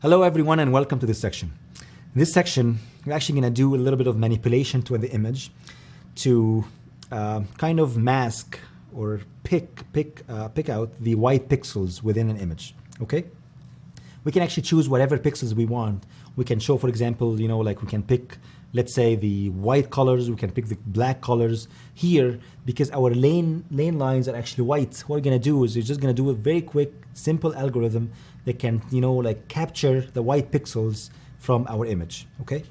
Hello everyone and welcome to this section. In this section, we're actually going to do a little bit of manipulation to the image to kind of mask or pick out the white pixels within an image, okay? We can actually choose whatever pixels we want. We can show, for example, like we can pick, let's say, the white colors, we can pick the black colors here because our lane lines are actually white. What we're going to do is we're just going to do a very quick, simple algorithm that can, like capture the white pixels from our image, okay?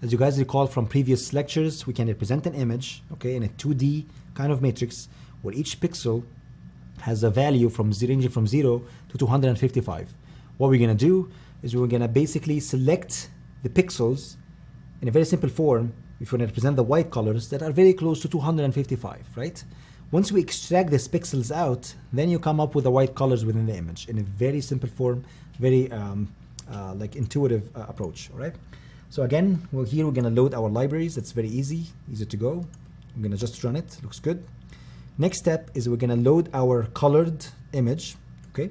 As you guys recall from previous lectures, we can represent an image, okay, in a 2D kind of matrix where each pixel has a value ranging from 0 to 255. What we're going to do is we're going to basically select the pixels in a very simple form if we want to represent the white colors that are very close to 255, right? Once we extract these pixels out, then you come up with the white colors within the image in a very simple form, very like intuitive approach, all right? So again, here we're gonna load our libraries. It's very easy to go. I'm gonna just run it, looks good. Next step is we're gonna load our colored image, okay?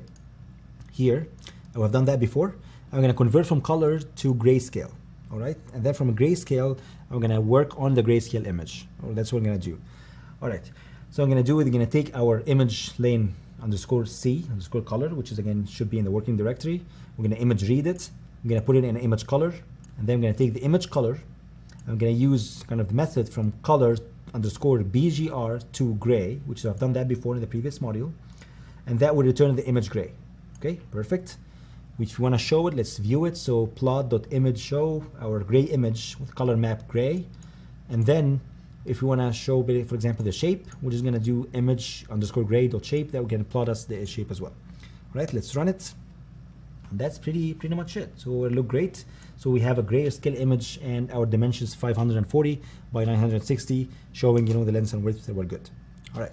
Here, I've done that before. I'm gonna convert from color to grayscale, all right? And then from a grayscale, I'm gonna work on the grayscale image. Or that's what I'm gonna do, all right? So I'm going to do it, we're going to take our image lane _C color, which is again should be in the working directory. We're going to image read it. I'm going to put it in an image color, and then I'm going to take the image color. I'm going to use kind of the method from color _BGR to gray, which I've done that before in the previous module, and that will return the image gray. Okay, perfect. If you want to show it, let's view it. So plot.image show our gray image with color map gray, and then if we want to show, for example, the shape, we're just going to do image _gray.shape. That we're going to plot us the shape as well. All right, let's run it. And that's pretty much it. So it look great. So we have a grayscale image and our dimensions 540 by 960, showing the length and width that were good. All right.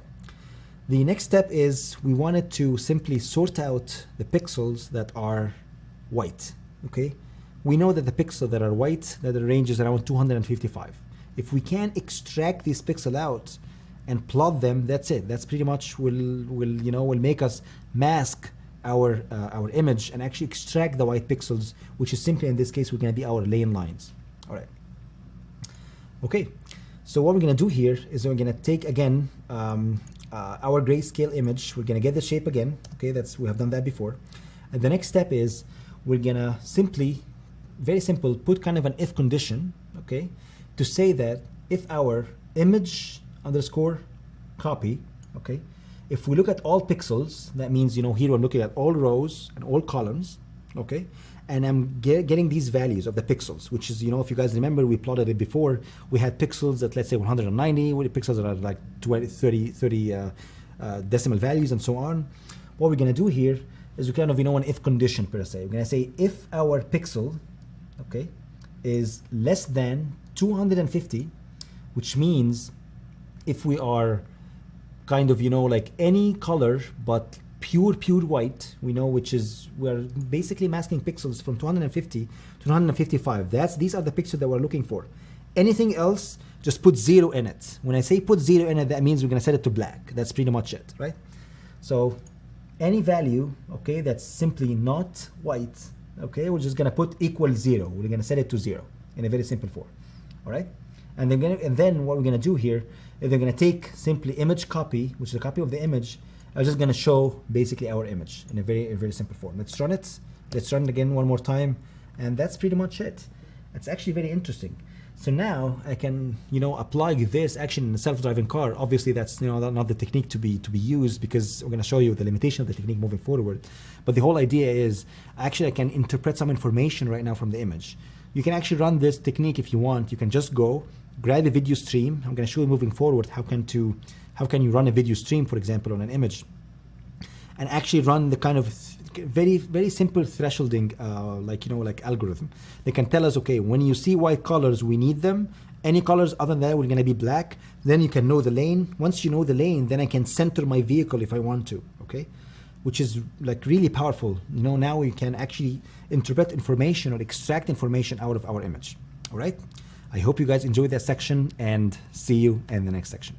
The next step is we wanted to simply sort out the pixels that are white. Okay, we know that the pixels that are white, that the range is around 255. If we can extract these pixels out and plot them, that's it. That's pretty much will make us mask our image and actually extract the white pixels, which is simply in this case we're going to be our lane lines. All right. Okay. So what we're going to do here is we're going to take again our grayscale image. We're going to get the shape again. Okay, we have done that before. And the next step is we're going to simply, very simple, put kind of an if condition. Okay, to say that if our image _copy, okay, if we look at all pixels, that means, here I'm looking at all rows and all columns, okay, and I'm getting these values of the pixels, which is, if you guys remember, we plotted it before. We had pixels at, let's say, 190, with pixels that are like 30 decimal values and so on. What we're going to do here is we kind of, an if condition per se. We're going to say if our pixel, okay, is less than 250, which means if we are kind of, like any color but pure white, which is, we're basically masking pixels from 250 to 255. These are the pixels that we're looking for. Anything else, just put 0 in it. When I say put 0 in it, that means we're going to set it to black. That's pretty much it, right? So any value, okay, that's simply not white, okay, we're just going to put equal 0. We're going to set it to 0 in a very simple form. All right, and then what we're going to do here is we're going to take simply image copy, which is a copy of the image. I'm just going to show basically our image in a very simple form. Let's run it. Let's run it again one more time, and that's pretty much it. It's actually very interesting. So now I can apply this action in a self-driving car. Obviously, that's not the technique to be used, because we're going to show you the limitation of the technique moving forward. But the whole idea is actually I can interpret some information right now from the image. You can actually run this technique if you want. You can just go grab a video stream. I'm going to show you moving forward how can you run a video stream, for example, on an image, and actually run the kind of very simple thresholding like algorithm. They can tell us, okay, when you see white colors, we need them. Any colors other than that, we're going to be black. Then you can know the lane. Once you know the lane, then I can center my vehicle if I want to. Okay, which is like really powerful. Now we can actually interpret information or extract information out of our image. All right. I hope you guys enjoyed that section, and see you in the next section.